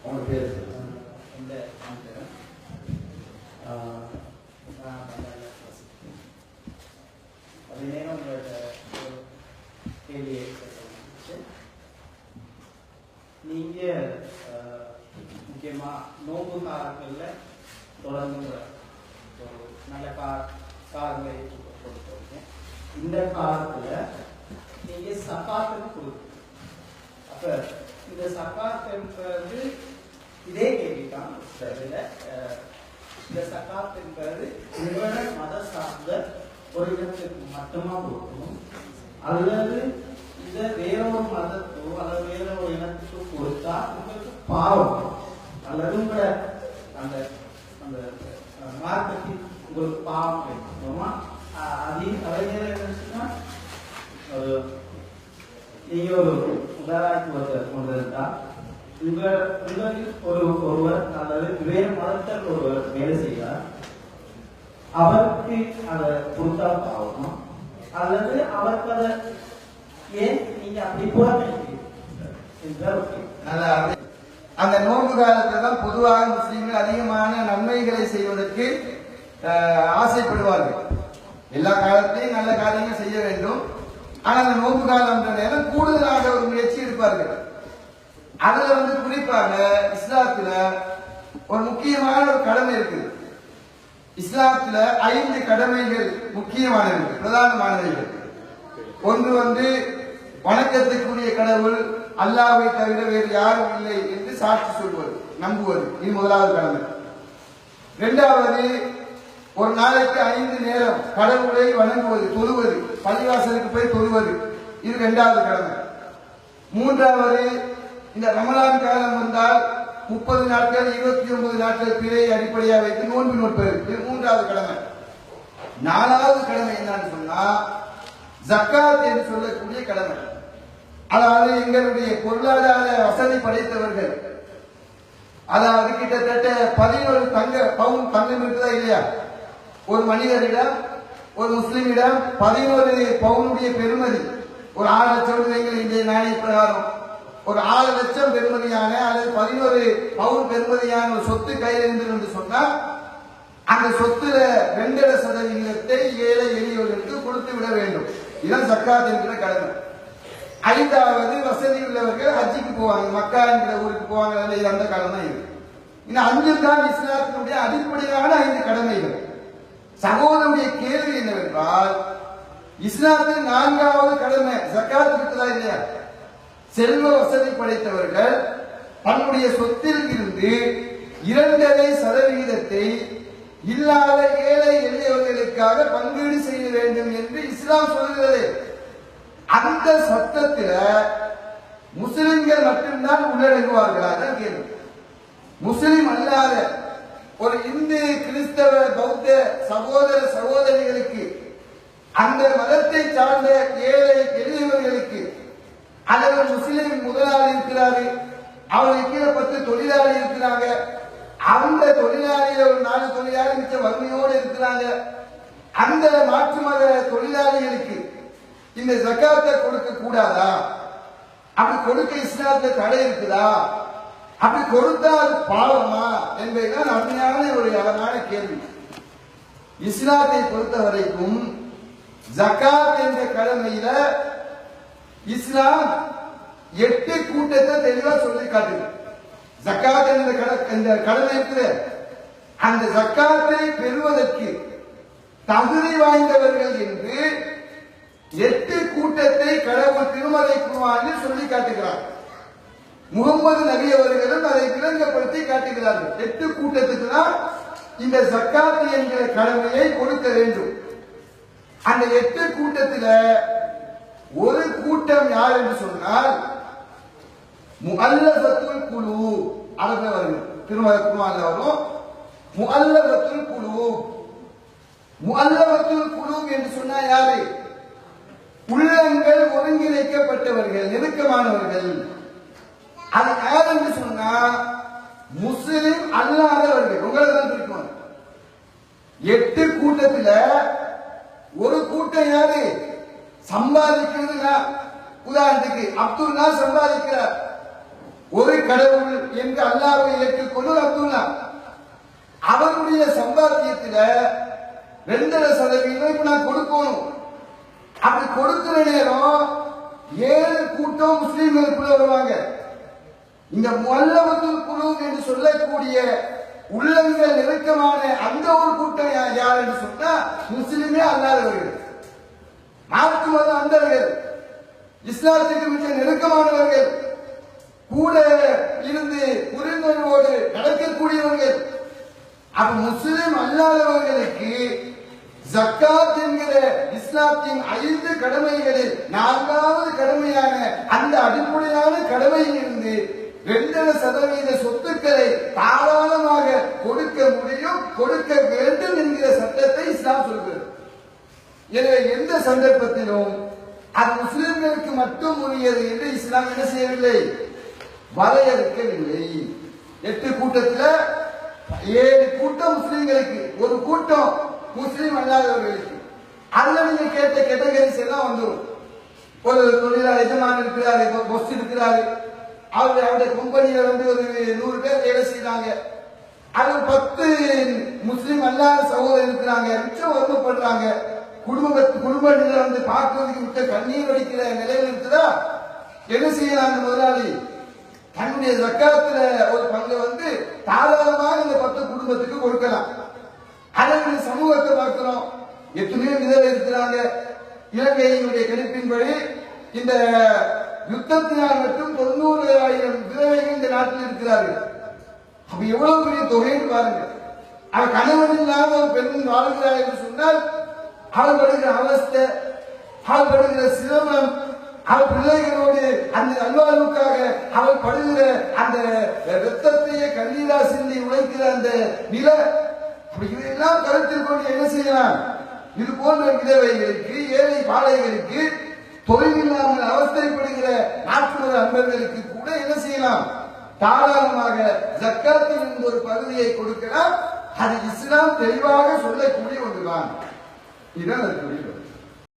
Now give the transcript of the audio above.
உங்க பேர் இந்த நேரம் உங்களோட கேள்வியை நீங்க முக்கியமா நோம்பு காலங்களில் தொடர்ந்து ஒரு நல்ல காலங்களை கொடுத்தவங்க இந்த காலத்துல நீங்க சக்காத்துன்னு கொடுக்கணும். அப்ப இந்த சக்காத்துன்றது இதே கேள்விதான். இந்த சக்காத் என்பது உங்களோட மத சார்ந்த ஒரு இடத்துக்கு மட்டுமா கொடுக்கணும், அல்லது இதை வேறொரு மதத்தோ அல்லது வேறொரு இனத்துக்கோ கொடுத்தா உங்களுக்கு பாவம், அல்லது உங்களோட அந்த அந்த மார்க்கெட்டிங் உங்களுக்கு பாவம் கிடைக்குமா? அதைஞர் என்னச்சுன்னா நீங்க ஒரு உதாரணத்துவத்தை கொண்டு இருந்தா உங்களில் ஒருவர் அல்லது வேறு மதத்தில் ஒருவர் வேலை செய்கிறார், அவருக்கு அதை கொடுத்தா பாவமா, அல்லது அவருக்கு அதை ஏன் நீங்க அப்படி புறக்கணிக்கிறீங்க? அந்த நோன்பு காலத்துல தான் பொதுவாக முஸ்லீம்கள் அதிகமான நன்மைகளை செய்வதற்கு ஆசைப்படுவார்கள். எல்லா காலத்திலையும் நல்ல காரியங்கள் செய்ய வேண்டும். ஆனால் அந்த நோன்பு காலம் நேரம் கூடுதலாக ஒரு முயற்சி எடுப்பார்கள். அதுல குறிப்பாக இஸ்லாத்துல ஒரு முக்கியமான ஒரு கடமை இருக்கு. இஸ்லாத்துல 5 கடமைகள் முக்கியமானவை, பிரதானமானவைகள். ஒன்று வணக்கத்துக்குரிய கடவுள் அல்லாஹ்வை தவிர வேறு யாரும் இல்லை என்று சாட்சி சொல்வது, நம்புவது. இது முதலாவது கடமை. இரண்டாவது, ஒரு நாளைக்கு 5 நேரம் கடவுளை வணங்குவது, தொழுவது, பள்ளிவாசலுக்கு போய் தொழுவது. இது இரண்டாவது கடமை. மூன்றாவது, இந்த ரமலான் காலம் வந்தால் 30 நாட்கள் 29 நாட்கள் பிறையை அடிப்படையாக வைத்து நோன்பு நோட்பது. இது மூன்றாவது கடமை. நாலாவது கடமை என்னன்னு சொன்னா ஜக்காத் என்று சொல்லக்கூடிய கடமை. அதாவது எங்களுடைய பொருளாதார வசதி படைத்தவர்கள், அதாவது கிட்டத்தட்ட 11 பவுன் தங்கம் இருக்குதா இல்லையா, ஒரு மனிதரிடம் ஒரு முஸ்லிமிடம் 11 பவுனுடைய பெருமதி, ஒரு 6 லட்சம் இந்திய நாணய பிரகாரம் ஒரு 6 லட்சம் பெருமதியான அல்லது 11 பவுன் பெருமதியான ஒரு சொத்து கையில் இருந்தது என்று சொன்னால் அந்த சொத்துல 2.5% ஏழை எளியவர்களுக்கு கொடுத்து விட வேண்டும். இதுதான் ஜக்காத் என்கிற கடமை. 5வது, வசதி உள்ளவர்கள் ஹஜ்ஜுக்கு போவாங்க, மக்கா என்கிற ஊருக்கு போவாங்க, அந்த காலம் தான் இது. இந்த 5 தான் இஸ்லாத்தினுடைய அடிப்படையான 5 கடமைகள். சகோதரனுடைய கேள்வி என்னவென்றால், இஸ்லாத்தில் 4வது கடமை ஜக்காத் இருக்குதா இல்லையா? செல்வ வசதி படைத்தவர்கள் தன்னுடைய சொத்தில் இருந்து 2.5% இல்லாத ஏழை எளியவர்களுக்காக பங்கீடு செய்ய வேண்டும் என்று இஸ்லாம் சொல்கிறது. அந்த சட்டத்தில் முஸ்லிம்கள் மட்டும்தான் உள்ளடங்குவார்களா? கேள்வி. முஸ்லிம் அல்லாத ஒரு இந்து, கிறிஸ்தவ, பௌத்த சகோதர சகோதரிகளுக்கு, அந்த மதத்தை சார்ந்த ஏழை எளியவர்களுக்கு, அல்லது முஸ்லிம் முதலாளி இருக்கிறாரு, அவருக்கு கீழே 10 தொழிலாளி இருக்கிறாங்க, அந்த தொழிலாளியில ஒரு 4 தொழிலாளி மிச்ச வறுமையோடு இருக்கிறாங்க, அந்த மாற்று மத தொழிலாளிகளுக்கு இந்த ஜக்காத்தை கொடுக்க கூடாதா? அப்படி கொடுக்க இஸ்லாத்துல தடை இருக்குதா? அப்படி கொடுத்தால் பாவமா என்பதுதான் அருமையான ஒரு அழகான கேள்வி. இஸ்லாத்தை பொறுத்த வரைக்கும் ஜக்காத் என்ற கடமையில இஸ்லாம் 8 கூட்டத்தை தெளிவா சொல்லி காட்டுது. ஜக்காத் என்ற கடமை இருக்குது. அந்த ஜக்காத்தை பெறுவதற்கு தகுதி வாய்ந்தவர்கள் என்று 8 கூட்டத்தை கடவுள் திருமலை குர்ஆனில் சொல்லி காட்டுகிறார். முகமது நபி அவர்களும் அதை விளங்கப்படுத்தி காட்டுகிறார்கள். 8 கூட்டத்துக்கு தான் இந்த ஜக்காத் என்கிற கடமையை கொடுக்க வேண்டும். அந்த 8 கூட்டத்தில் ஒரு கூட்டம் யார் என்று சொன்னால் முஅல்லஃபத்துல் குலூப். அரபில வரும், திருமலை குர்ஆன்ல வரும் முஅல்லஃபத்துல் குலூப். முஅல்லஃபத்துல் குலூப் என்று சொன்னா யாரு? உள்ளங்கள் ஒருங்கிணைக்கப்பட்டவர்கள், நெருக்கமானவர்கள். அது யார் என்று சொன்னா முஸ்லிம் அல்லாதவர்கள். உங்களுக்கு தான் பிடிக்கும். 8 கூட்டத்தில் ஒரு கூட்டம் யாரு? சம்பாதிக்கிறது. உதாரணத்துக்கு அப்துல்லா சம்பாதிக்கிறார். ஒரு கடவுள் என்று அல்லாஹ்வை மாதத்துடைய சம்பாத்தியத்துல 2.5% இப்ப நான் கொடுக்கணும். அப்படி கொடுக்கிற நேரம் 7 கூட்டம் முஸ்லீம்களுக்குள்ள வருவாங்க. இந்த முஅல்லஃபத்துல் குலூப் என்று சொல்லக்கூடிய உள்ளங்கள் நெருக்கமான அந்த ஒரு கூட்டம் யார் என்று சொன்னா முஸ்லிமே அல்லாதவர்கள், மாற்று மதம் அந்தவர்கள், இஸ்லாத்துக்கு மிக நெருக்கமானவர்கள், கூட இருந்து புரிந்துணர்வோடு நடக்கக்கூடியவர்கள். அப்ப முஸ்லிம் அல்லாதவர்களுக்கு ஜக்காத் என்கிற இஸ்லாத்தின் 5 கடமைகளில் 4வது கடமையான அந்த அடிப்படையான கடமையில் இருந்து 2.5% சொத்துக்களை தாராளமாக கொடுக்க முடியும், கொடுக்க வேண்டும் என்கிற சட்டத்தை இஸ்லாம் சொல்கிறது. எனவே எந்த சந்தர்ப்பத்திலும் அது முஸ்லிம்களுக்கு மட்டும் உரியது என்று இஸ்லாம் என்ன செய்யவில்லை, வரையறுக்கவில்லை. 8 கூட்டத்தில் 7 கூட்டம் முஸ்லிம்களுக்கு, ஒரு கூட்டம் முஸ்லிம் அல்லாதவர்களுக்கு. அதுல நீங்க கேட்ட கேட்டகரிஸ் எல்லாம் வந்துடும். ஒரு தொழிலாளர் எஜமான் இருக்கிறாரு, பொஸ் இருக்கிறாரு, அவருடைய கம்பெனியில ஒரு 100 பேர் வேலை செய்யறாங்க. அது 10 முஸ்லிம் அல்லாத சகோதரர் இருக்கிறாங்க, மிச்சம் வருத்தப்படுறாங்க. குடும்ப நிலை பார்க்கறதுக்கு மிச்ச கண்ணீர் வடிக்கிற நிலையில் இருக்குதா, என்ன செய்யலாம்? முதலாளி தன்னுடைய ஜக்காத்துல ஒரு பங்கு தாராளமாக இந்த 10 குடும்பத்துக்கு கொடுக்கலாம். அதனுடைய சமூகத்தை பார்க்கிறோம், எத்தனையோ விதவை இருக்கிறாங்க. இலங்கையினுடைய கணிப்பின்படி இந்த யுத்தத்தினால் மட்டும் 90,000 விதவைகள் இந்த நாட்டில் இருக்கிறார்கள். அப்ப எவ்வளவு பெரிய தொகைன்னு பாருங்க. அவள் கணவன் இல்லாம ஒரு பெண் வாழ்கிறார் என்று சொன்னால் அவள் படுகிற அவஸ்தை, அவள் படுகிற சிரமம், அவள் பிள்ளைகளோடு அந்த அல்வாழ்வுக்காக அவள் படுகிற அந்த ரத்தத்தையே கண்ணீரா சிந்தி உழைக்கிற அந்த நிலை, இதையெல்லாம் கருத்தில் கொண்டு என்ன செய்யலாம்? இது போன்ற விதவைகளுக்கு, ஏழை பாளையர்களுக்கு, தொழில் இல்லாமல் அவஸ்தைப்படுகிற நாட்டு அன்பர்களுக்கு கூட என்ன செய்யலாம்? தாராளமாக ஜக்காத்தில் இருந்து ஒரு பகுதியை கொடுக்கலாம். அது இஸ்லாம் தெளிவாக சொல்லக்கூடிய ஒன்றுதான். இதுதான்